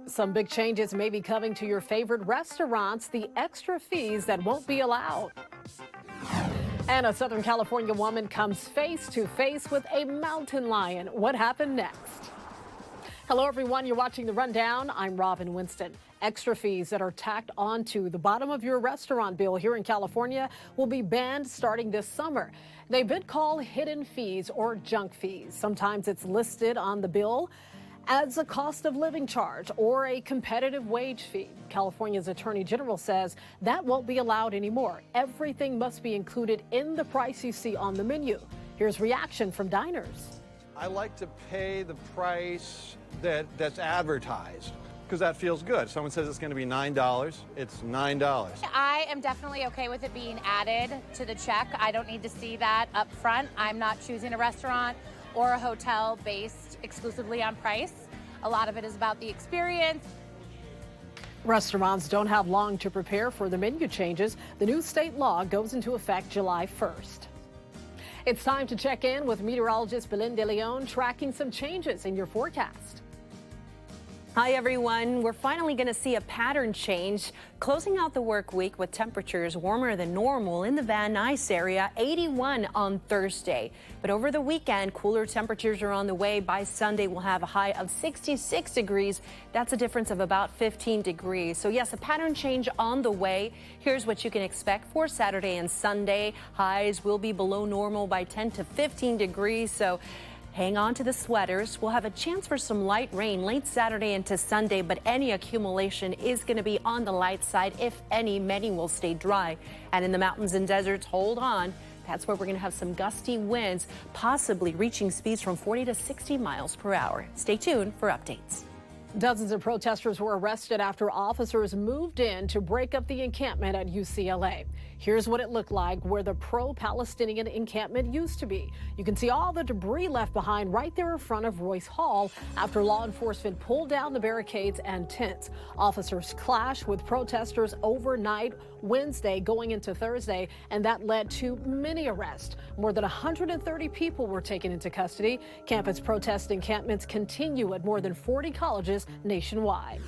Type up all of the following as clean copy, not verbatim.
Some big changes may be coming to your favorite restaurants, the extra fees that won't be allowed. And a Southern California woman comes face to face with a mountain lion. What happened next? Hello, everyone. You're watching The Rundown. I'm Robin Winston. Extra fees that are tacked onto the bottom of your restaurant bill here in California will be banned starting this summer. They've been called hidden fees or junk fees. Sometimes it's listed on the bill as a cost of living charge or a competitive wage fee. California's Attorney General says that won't be allowed anymore. Everything must be included in the price you see on the menu. Here's reaction from diners. I like to pay the price that's advertised because that feels good. Someone says it's going to be $9, it's $9. I am definitely okay with it being added to the check. I don't need to see that up front. I'm not choosing a restaurant or a hotel based exclusively on price. A lot of it is about the experience. Restaurants don't have long to prepare for the menu changes. The new state law goes into effect July 1st. It's time to check in with meteorologist Belinda Leon, tracking some changes in your forecast. Hi, everyone. We're finally going to see a pattern change, closing out the work week with temperatures warmer than normal in the Van Nuys area, 81 on Thursday. But over the weekend, cooler temperatures are on the way. By Sunday, we'll have a high of 66 degrees. That's a difference of about 15 degrees. So, yes, a pattern change on the way. Here's what you can expect for Saturday and Sunday. Highs will be below normal by 10 to 15 degrees. So hang on to the sweaters. We'll have a chance for some light rain late Saturday into Sunday, but any accumulation is going to be on the light side. If any, many will stay dry. And in the mountains and deserts, hold on. That's where we're going to have some gusty winds, possibly reaching speeds from 40 to 60 miles per hour. Stay tuned for updates. Dozens of protesters were arrested after officers moved in to break up the encampment at UCLA. Here's what it looked like where the pro-Palestinian encampment used to be. You can see all the debris left behind right there in front of Royce Hall after law enforcement pulled down the barricades and tents. Officers clashed with protesters overnight Wednesday going into Thursday, and that led to many arrests. More than 130 people were taken into custody. Campus protest encampments continue at more than 40 colleges nationwide.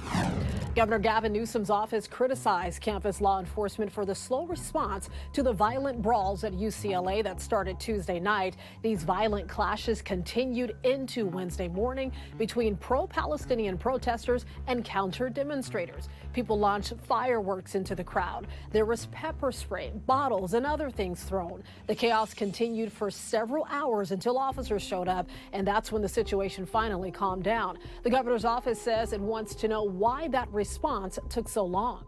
Governor Gavin Newsom's office criticized campus law enforcement for the slow response to the violent brawls at UCLA that started Tuesday night. These violent clashes continued into Wednesday morning between pro-Palestinian protesters and counter-demonstrators. People launched fireworks into the crowd. There was pepper spray, bottles, and other things thrown. The chaos continued for several hours until officers showed up, and that's when the situation finally calmed down. The governor's office says it wants to know why that response took so long.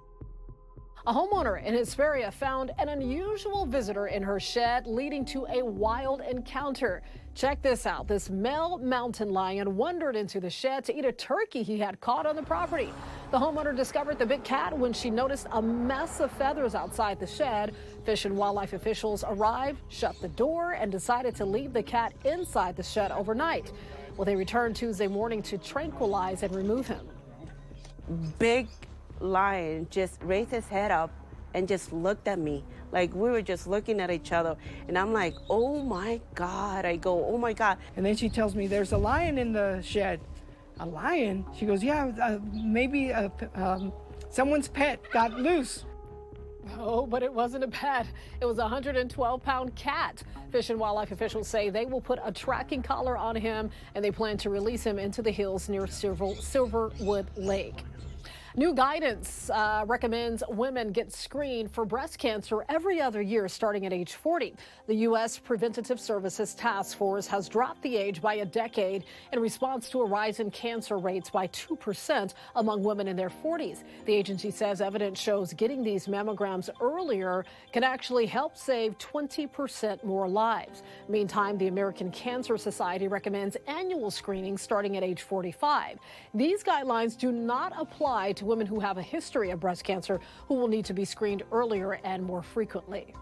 A homeowner in Hesperia found an unusual visitor in her shed, leading to a wild encounter. Check this out. This male mountain lion wandered into the shed to eat a turkey he had caught on the property. The homeowner discovered the big cat when she noticed a mess of feathers outside the shed. Fish and wildlife officials arrived, shut the door, and decided to leave the cat inside the shed overnight. Well, they returned Tuesday morning to tranquilize and remove him. Big lion just raised his head up and just looked at me. Like we were just looking at each other. And I'm like, oh my God. I go, oh my God. And then she tells me there's a lion in the shed. A lion? She goes, yeah, maybe someone's pet got loose. Oh, but it wasn't a pet. It was a 112-pound cat. Fish and wildlife officials say they will put a tracking collar on him, and they plan to release him into the hills near Silverwood Lake. New guidance recommends women get screened for breast cancer every other year starting at age 40. The U.S. Preventative Services Task Force has dropped the age by a decade in response to a rise in cancer rates by 2% among women in their 40s. The agency says evidence shows getting these mammograms earlier can actually help save 20% more lives. Meantime, the American Cancer Society recommends annual screening starting at age 45. These guidelines do not apply to women who have a history of breast cancer who will need to be screened earlier and more frequently.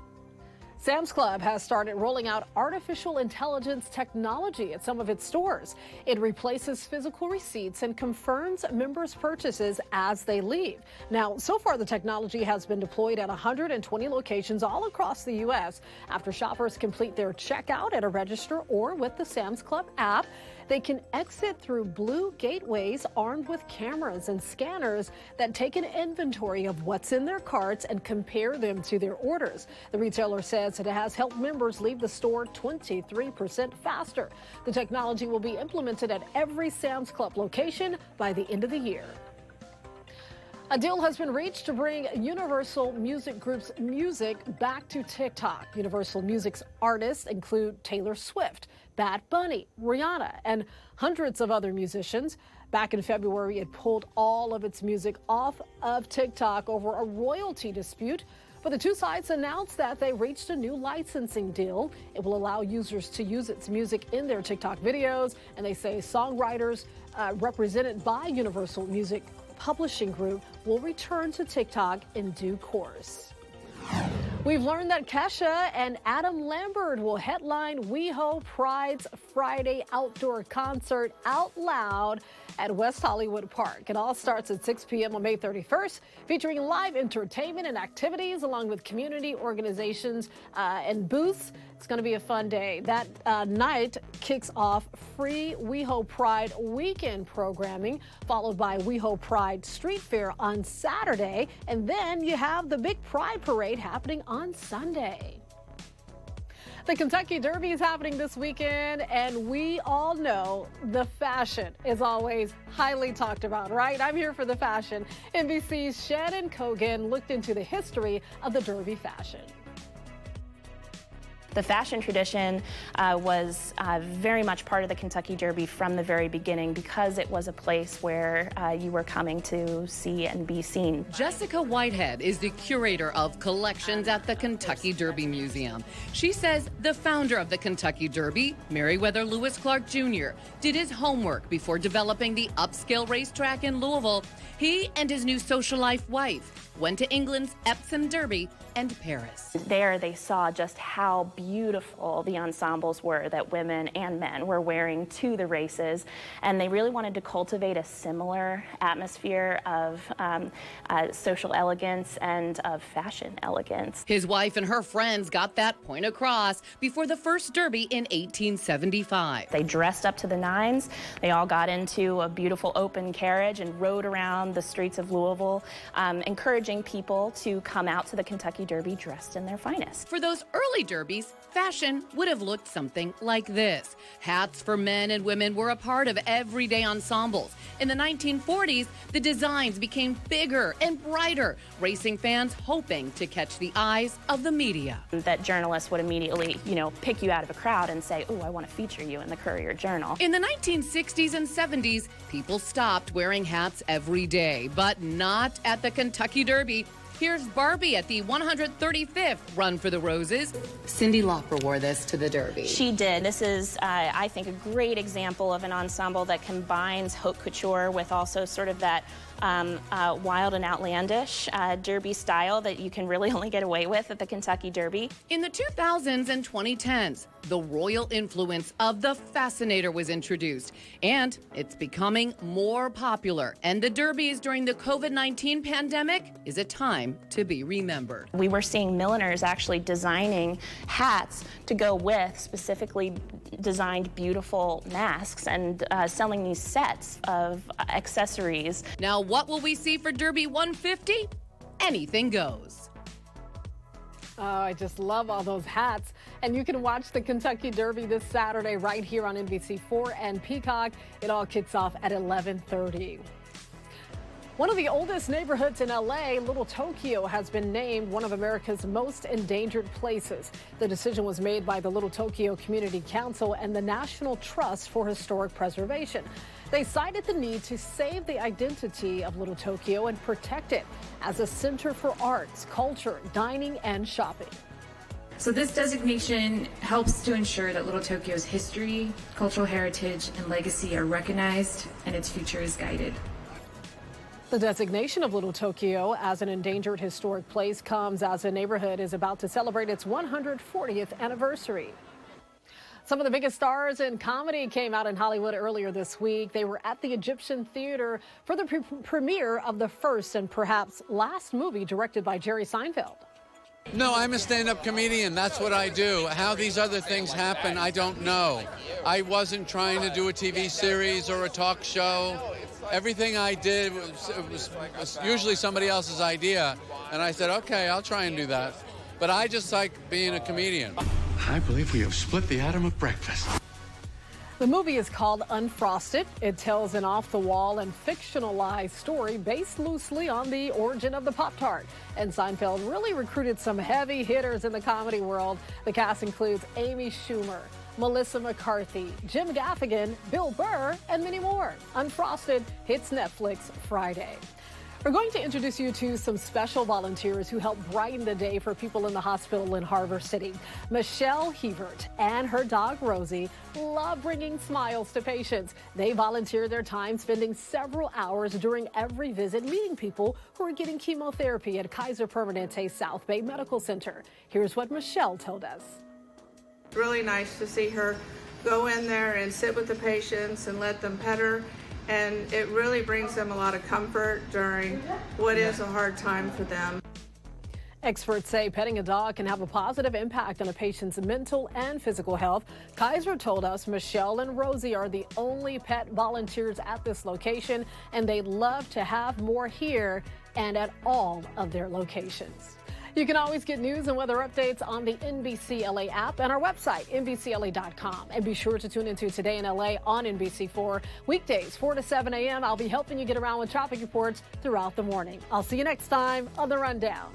Sam's Club has started rolling out artificial intelligence technology at some of its stores. It replaces physical receipts and confirms members' purchases as they leave. Now, so far, the technology has been deployed at 120 locations all across the U.S. After shoppers complete their checkout at a register or with the Sam's Club app, they can exit through blue gateways armed with cameras and scanners that take an inventory of what's in their carts and compare them to their orders. The retailer says it has helped members leave the store 23% faster. The technology will be implemented at every Sam's Club location by the end of the year. A deal has been reached to bring Universal Music Group's music back to TikTok. Universal Music's artists include Taylor Swift, Bad Bunny, Rihanna, and hundreds of other musicians. Back in February, it pulled all of its music off of TikTok over a royalty dispute. But the two sides announced that they reached a new licensing deal. It will allow users to use its music in their TikTok videos, and they say songwriters represented by Universal Music Publishing Group will return to TikTok in due course. We've learned that Kesha and Adam Lambert will headline WeHo Pride's Friday outdoor concert Out Loud at West Hollywood Park. It all starts at 6 p.m. on May 31st, featuring live entertainment and activities along with community organizations and booths. It's going to be a fun day. That night kicks off free WeHo Pride weekend programming, followed by WeHo Pride Street Fair on Saturday, and then you have the big Pride Parade happening on Sunday. The Kentucky Derby is happening this weekend, and we all know the fashion is always highly talked about, right? I'm here for the fashion. NBC's Shannon Kogan looked into the history of the Derby fashion. The fashion tradition was very much part of the Kentucky Derby from the very beginning because it was a place where you were coming to see and be seen. Jessica Whitehead is the curator of collections at the Kentucky Derby Museum. She says the founder of the Kentucky Derby, Meriwether Lewis Clark Jr., did his homework before developing the upscale racetrack in Louisville. He and his new social life wife went to England's Epsom Derby and Paris. There they saw just how beautiful the ensembles were that women and men were wearing to the races, and they really wanted to cultivate a similar atmosphere of social elegance and of fashion elegance. His wife and her friends got that point across before the first Derby in 1875. They dressed up to the nines. They all got into a beautiful open carriage and rode around the streets of Louisville, encouraging people to come out to the Kentucky Derby dressed in their finest. For those early derbies, fashion would have looked something like this. Hats for men and women were a part of everyday ensembles. In the 1940s, the designs became bigger and brighter, racing fans hoping to catch the eyes of the media. That journalists would immediately, pick you out of a crowd and say, oh, I want to feature you in the Courier-Journal. In the 1960s and 70s, people stopped wearing hats every day, but not at the Kentucky Derby. Here's Barbie at the 135th Run for the Roses. Cyndi Lauper wore this to the Derby. She did. This is, I think, a great example of an ensemble that combines haute couture with also sort of that wild and outlandish Derby style that you can really only get away with at the Kentucky Derby. In the 2000s and 2010s, the royal influence of the Fascinator was introduced, and it's becoming more popular. And the Derbies during the COVID-19 pandemic is a time to be remembered. We were seeing milliners actually designing hats to go with specifically designed beautiful masks and selling these sets of accessories. Now, what will we see for Derby 150? Anything goes. Oh, I just love all those hats. And you can watch the Kentucky Derby this Saturday right here on NBC4 and Peacock. It all kicks off at 11:30. One of the oldest neighborhoods in LA, Little Tokyo, has been named one of America's most endangered places. The decision was made by the Little Tokyo Community Council and the National Trust for Historic Preservation. They cited the need to save the identity of Little Tokyo and protect it as a center for arts, culture, dining, and shopping. So this designation helps to ensure that Little Tokyo's history, cultural heritage, and legacy are recognized and its future is guided. The designation of Little Tokyo as an endangered historic place comes as the neighborhood is about to celebrate its 140th anniversary. Some of the biggest stars in comedy came out in Hollywood earlier this week. They were at the Egyptian Theater for the premiere of the first and perhaps last movie directed by Jerry Seinfeld. No, I'm a stand-up comedian. That's what I do. How these other things happen, I don't know. I wasn't trying to do a TV series or a talk show. Everything I did was usually somebody else's idea, and I said, okay, I'll try and do that. But I just like being a comedian. I believe we have split the atom of breakfast. The movie is called Unfrosted. It tells an off-the-wall and fictionalized story based loosely on the origin of the Pop-Tart. And Seinfeld really recruited some heavy hitters in the comedy world. The cast includes Amy Schumer, Melissa McCarthy, Jim Gaffigan, Bill Burr, and many more. Unfrosted hits Netflix Friday. We're going to introduce you to some special volunteers who help brighten the day for people in the hospital in Harbor City. Michelle Hebert and her dog Rosie love bringing smiles to patients. They volunteer their time spending several hours during every visit meeting people who are getting chemotherapy at Kaiser Permanente South Bay Medical Center. Here's what Michelle told us. Really nice to see her go in there and sit with the patients and let them pet her. And it really brings them a lot of comfort during what is a hard time for them. Experts say petting a dog can have a positive impact on a patient's mental and physical health. Kaiser told us Michelle and Rosie are the only pet volunteers at this location, and they'd love to have more here and at all of their locations. You can always get news and weather updates on the NBCLA app and our website, NBCLA.com. And be sure to tune into Today in LA on NBC4. Weekdays, 4 to 7 a.m. I'll be helping you get around with traffic reports throughout the morning. I'll see you next time on The Rundown.